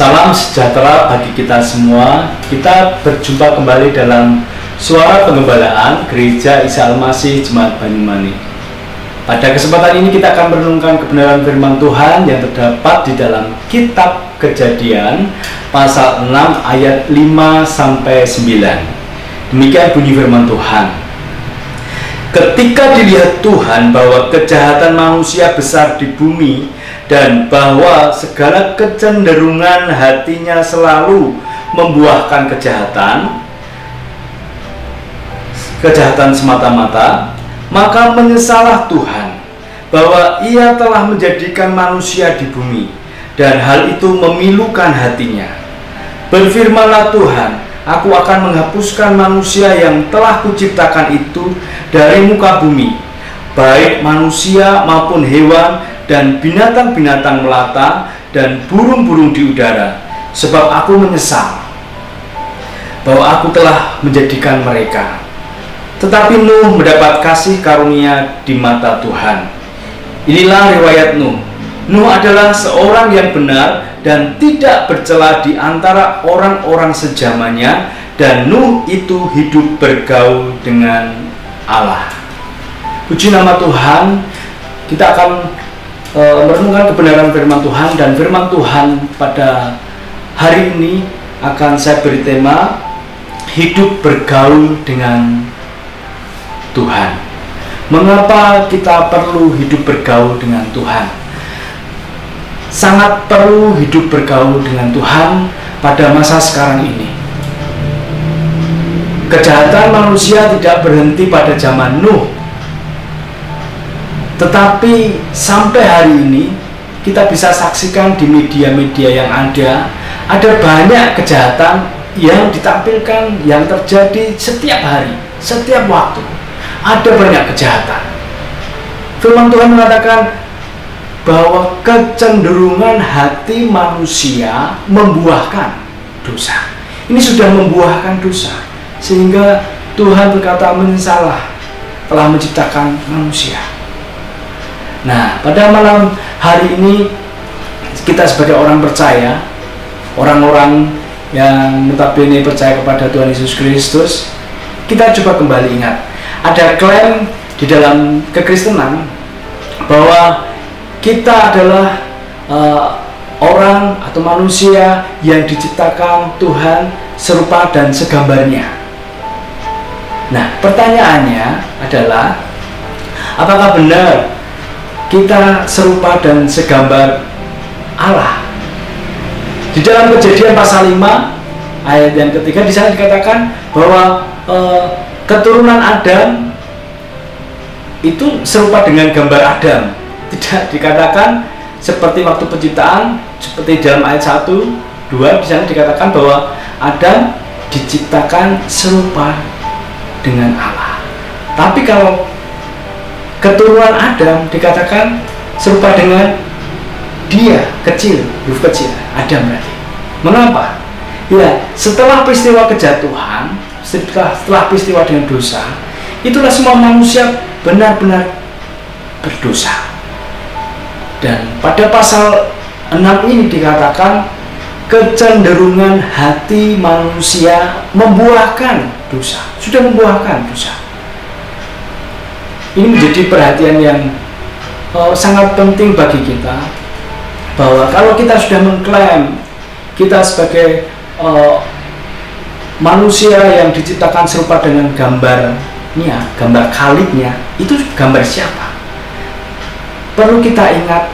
Salam sejahtera bagi kita semua. Kita berjumpa kembali dalam Suara Pengembalaan Gereja Isa Al-Masih Jemaat Banyumani. Pada kesempatan ini kita akan merenungkan kebenaran firman Tuhan yang terdapat di dalam Kitab Kejadian pasal 6 ayat 5-9. Demikian bunyi firman Tuhan. Ketika dilihat Tuhan bahwa kejahatan manusia besar di bumi dan bahwa segala kecenderungan hatinya selalu membuahkan kejahatan semata-mata, maka menyesallah Tuhan bahwa Ia telah menjadikan manusia di bumi dan hal itu memilukan hatinya. Berfirmanlah Tuhan, Aku akan menghapuskan manusia yang telah kuciptakan itu dari muka bumi, baik manusia maupun hewan dan binatang-binatang melata dan burung-burung di udara, sebab aku menyesal bahwa aku telah menjadikan mereka. Tetapi Nuh mendapat kasih karunia di mata Tuhan. Inilah riwayat Nuh. Nuh adalah seorang yang benar dan tidak bercela di antara orang-orang sejamannya, dan Nuh itu hidup bergaul dengan Allah. Puji nama Tuhan. Kita akan merenungkan kebenaran firman Tuhan, dan firman Tuhan pada hari ini akan saya beri tema hidup bergaul dengan Tuhan. Mengapa kita perlu hidup bergaul dengan Tuhan? Sangat perlu hidup bergaul dengan Tuhan pada masa sekarang ini. Kejahatan manusia tidak berhenti pada zaman Nuh, tetapi sampai hari ini kita bisa saksikan di media-media yang ada banyak kejahatan yang ditampilkan, yang terjadi setiap hari, setiap waktu. Ada banyak kejahatan. Firman Tuhan mengatakan bahwa kecenderungan hati manusia membuahkan dosa. Ini sudah membuahkan dosa, sehingga Tuhan berkata menyesallah telah menciptakan manusia. Nah, pada malam hari ini kita sebagai orang percaya, orang-orang yang notabene percaya kepada Tuhan Yesus Kristus, kita coba kembali ingat, ada klaim di dalam kekristenan bahwa kita adalah orang atau manusia yang diciptakan Tuhan serupa dan segambarnya. Nah, pertanyaannya adalah, apakah benar kita serupa dan segambar Allah? Di dalam Kejadian pasal 5 ayat yang ketiga, di sana dikatakan bahwa keturunan Adam itu serupa dengan gambar Adam. Tidak dikatakan seperti waktu penciptaan, seperti dalam ayat 1, 2 di sana dikatakan bahwa Adam diciptakan serupa dengan Allah. Tapi kalau keturunan Adam dikatakan serupa dengan dia, kecil, huruf kecil, Adam berarti. Mengapa? Ya, setelah peristiwa kejatuhan, setelah peristiwa dengan dosa, itulah semua manusia benar-benar berdosa. Dan pada pasal 6 ini dikatakan kecenderungan hati manusia membuahkan dosa, sudah membuahkan dosa. Ini menjadi perhatian yang sangat penting bagi kita, bahwa kalau kita sudah mengklaim kita sebagai manusia yang diciptakan serupa dengan gambarnya, gambar Khalidnya, itu gambar siapa? Perlu kita ingat,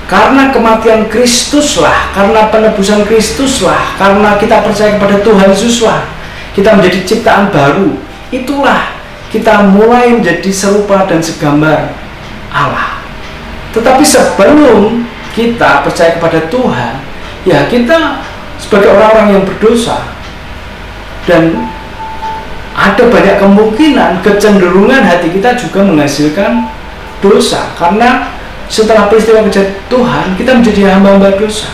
karena kematian Kristuslah, karena penebusan Kristuslah, karena kita percaya kepada Tuhan Yesuslah, kita menjadi ciptaan baru. Itulah kita mulai menjadi serupa dan segambar Allah. Tetapi sebelum kita percaya kepada Tuhan, ya kita sebagai orang-orang yang berdosa, dan ada banyak kemungkinan kecenderungan hati kita juga menghasilkan dosa, karena setelah peristiwa kejatuhan kita menjadi hamba-hamba dosa.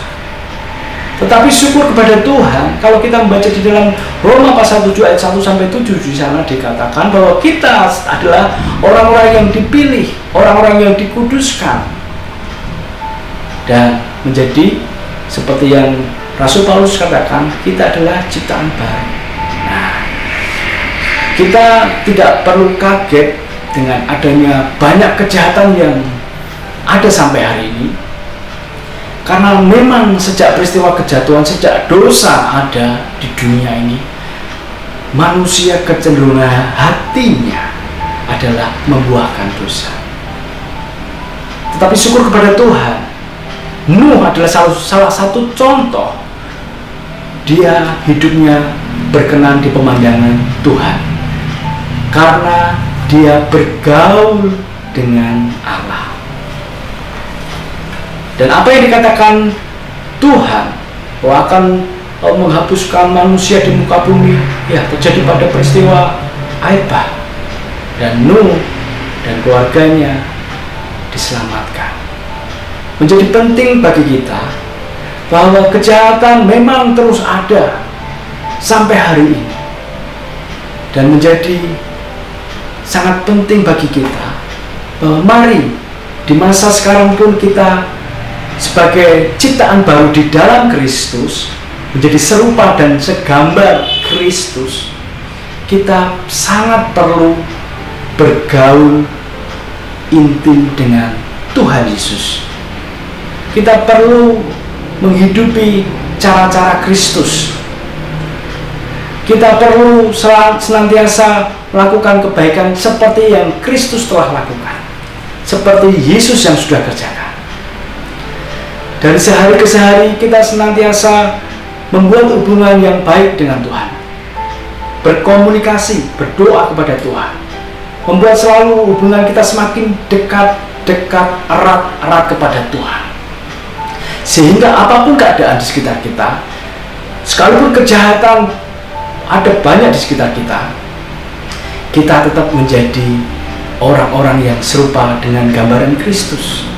Tetapi syukur kepada Tuhan, kalau kita membaca di dalam Roma pasal 7 ayat 1-7, di sana dikatakan bahwa kita adalah orang-orang yang dipilih, orang-orang yang dikuduskan, dan menjadi Seperti yang Rasul Paulus katakan, kita adalah ciptaan baru. Nah, kita tidak perlu kaget dengan adanya banyak kejahatan yang ada sampai hari ini, karena memang sejak peristiwa kejatuhan, sejak dosa ada di dunia ini, manusia kecenderungan hatinya adalah membuahkan dosa. Tetapi syukur kepada Tuhan, Nuh adalah salah satu contoh. Dia hidupnya berkenan di pemandangan Tuhan karena dia bergaul dengan Allah. Dan apa yang dikatakan Tuhan bahwa akan menghapuskan manusia di muka bumi, ya terjadi pada peristiwa air bah, dan Nuh dan keluarganya diselamatkan. Menjadi penting bagi kita bahwa kejahatan memang terus ada sampai hari ini, dan menjadi sangat penting bagi kita bahwa mari di masa sekarang pun kita sebagai ciptaan baru di dalam Kristus, menjadi serupa dan segambar Kristus, kita sangat perlu bergaul intim dengan Tuhan Yesus. Kita perlu menghidupi cara-cara Kristus. Kita perlu senantiasa melakukan kebaikan seperti yang Kristus telah lakukan, seperti Yesus yang sudah kerjakan. Dari sehari ke sehari kita senantiasa membuat hubungan yang baik dengan Tuhan, berkomunikasi, berdoa kepada Tuhan, membuat selalu hubungan kita semakin dekat, erat kepada Tuhan. Sehingga apapun keadaan di sekitar kita, sekalipun kejahatan ada banyak di sekitar kita, kita tetap menjadi orang-orang yang serupa dengan gambaran Kristus,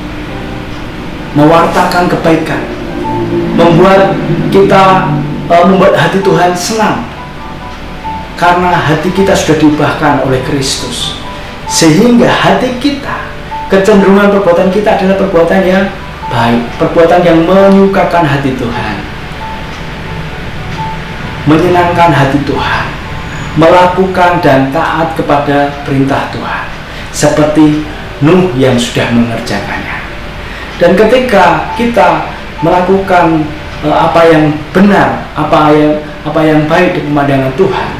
mewartakan kebaikan, membuat hati Tuhan senang, karena hati kita sudah diubahkan oleh Kristus, sehingga hati kita, kecenderungan perbuatan kita adalah perbuatan yang baik, perbuatan yang menyukakan hati Tuhan, menyenangkan hati Tuhan, melakukan dan taat kepada perintah Tuhan, seperti Nuh yang sudah mengerjakannya. Dan ketika kita melakukan apa yang benar, apa yang baik di pemandangan Tuhan,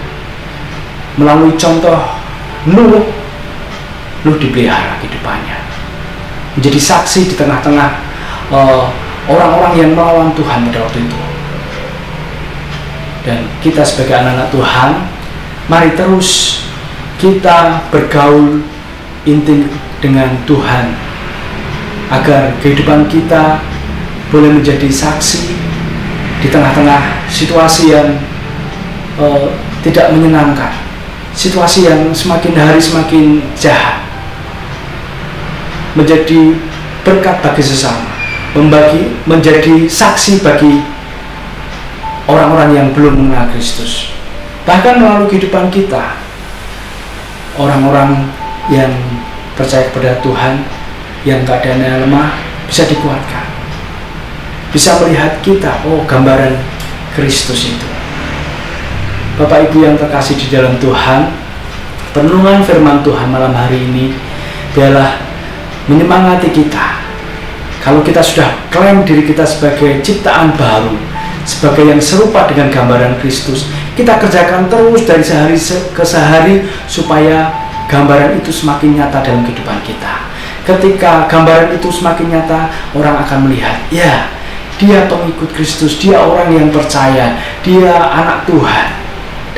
melalui contoh Nuh dipelihara kehidupannya, menjadi saksi di tengah-tengah orang-orang yang melawan Tuhan pada waktu itu. Dan kita sebagai anak-anak Tuhan, mari terus kita bergaul intim dengan Tuhan, agar kehidupan kita boleh menjadi saksi di tengah-tengah situasi yang tidak menyenangkan, situasi yang semakin hari semakin jahat, menjadi berkat bagi sesama, menjadi saksi bagi orang-orang yang belum mengenal Kristus. Bahkan melalui kehidupan kita, orang-orang yang percaya kepada Tuhan, yang keadaannya lemah, bisa dikuatkan, bisa melihat kita, gambaran Kristus itu. Bapak Ibu yang terkasih di dalam Tuhan, perenungan firman Tuhan malam hari ini biarlah menyemangati kita. Kalau kita sudah klaim diri kita sebagai ciptaan baru, sebagai yang serupa dengan gambaran Kristus, kita kerjakan terus dari sehari ke sehari supaya gambaran itu semakin nyata dalam kehidupan kita. Ketika gambaran itu semakin nyata, orang akan melihat, ya, dia pengikut Kristus, dia orang yang percaya, dia anak Tuhan.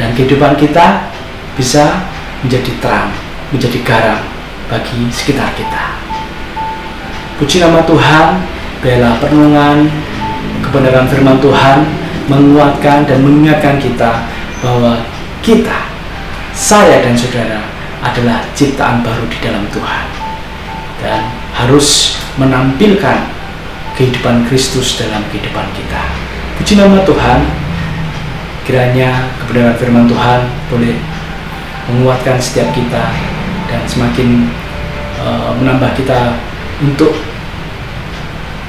Dan kehidupan kita bisa menjadi terang, menjadi garam bagi sekitar kita. Puji nama Tuhan, biarlah perenungan kebenaran firman Tuhan menguatkan dan mengingatkan kita bahwa kita, saya dan saudara adalah ciptaan baru di dalam Tuhan, dan harus menampilkan kehidupan Kristus dalam kehidupan kita. Puji nama Tuhan, kiranya kebenaran firman Tuhan boleh menguatkan setiap kita dan semakin menambah kita untuk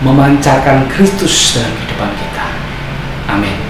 memancarkan Kristus dalam kehidupan kita. Amin.